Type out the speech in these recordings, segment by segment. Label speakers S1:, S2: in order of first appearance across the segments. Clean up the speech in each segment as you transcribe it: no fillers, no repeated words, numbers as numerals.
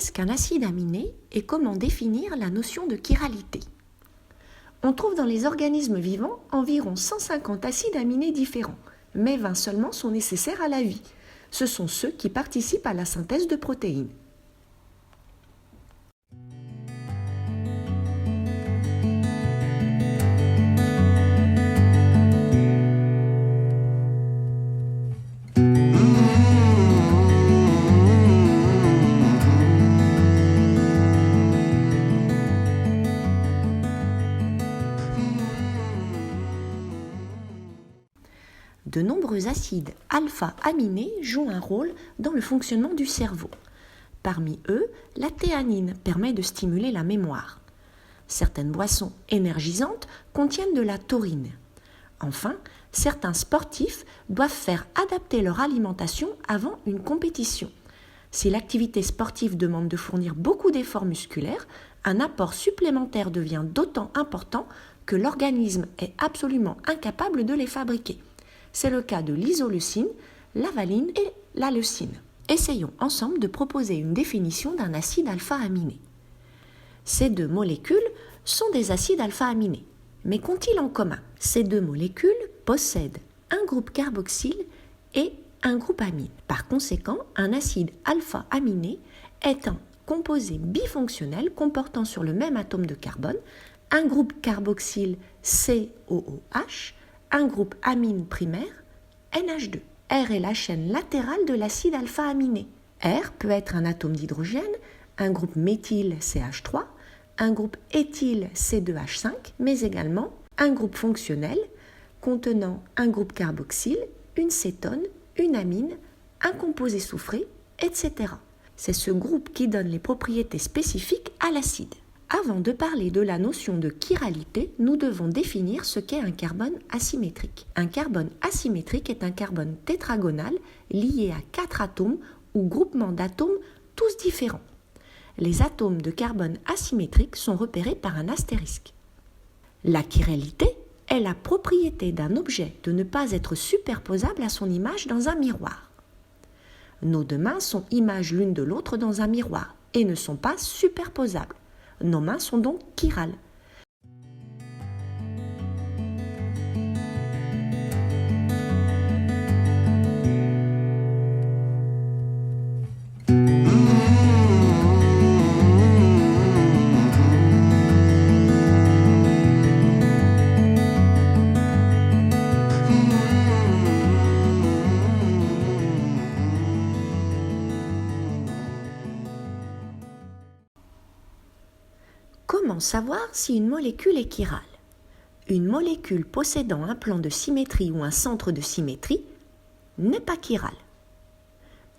S1: Qu'est-ce qu'un acide aminé et comment définir la notion de chiralité? On trouve dans les organismes vivants environ 150 acides aminés différents, mais 20 seulement sont nécessaires à la vie. Ce sont ceux qui participent à la synthèse de protéines. De nombreux acides alpha-aminés jouent un rôle dans le fonctionnement du cerveau. Parmi eux, la théanine permet de stimuler la mémoire. Certaines boissons énergisantes contiennent de la taurine. Enfin, certains sportifs doivent faire adapter leur alimentation avant une compétition. Si l'activité sportive demande de fournir beaucoup d'efforts musculaires, un apport supplémentaire devient d'autant important que l'organisme est absolument incapable de les fabriquer. C'est le cas de l'isoleucine, la valine et la leucine. Essayons ensemble de proposer une définition d'un acide alpha-aminé. Ces deux molécules sont des acides alpha-aminés. Mais qu'ont-ils en commun? Ces deux molécules possèdent un groupe carboxyle et un groupe amine. Par conséquent, un acide alpha-aminé est un composé bifonctionnel comportant sur le même atome de carbone un groupe carboxyle COOH, un groupe amine primaire, NH2. R est la chaîne latérale de l'acide alpha-aminé. R peut être un atome d'hydrogène, un groupe méthyle CH3, un groupe éthyle C2H5, mais également un groupe fonctionnel contenant un groupe carboxyle, une cétone, une amine, un composé soufré, etc. C'est ce groupe qui donne les propriétés spécifiques à l'acide. Avant de parler de la notion de chiralité, nous devons définir ce qu'est un carbone asymétrique. Un carbone asymétrique est un carbone tétragonal lié à 4 atomes ou groupements d'atomes tous différents. Les atomes de carbone asymétrique sont repérés par un astérisque. La chiralité est la propriété d'un objet de ne pas être superposable à son image dans un miroir. Nos deux mains sont images l'une de l'autre dans un miroir et ne sont pas superposables. Nos mains sont donc chirales. Comment savoir si une molécule est chirale? Une molécule possédant un plan de symétrie ou un centre de symétrie n'est pas chirale.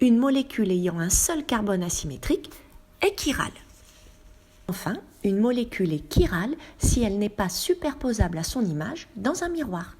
S1: Une molécule ayant un seul carbone asymétrique est chirale. Enfin, une molécule est chirale si elle n'est pas superposable à son image dans un miroir.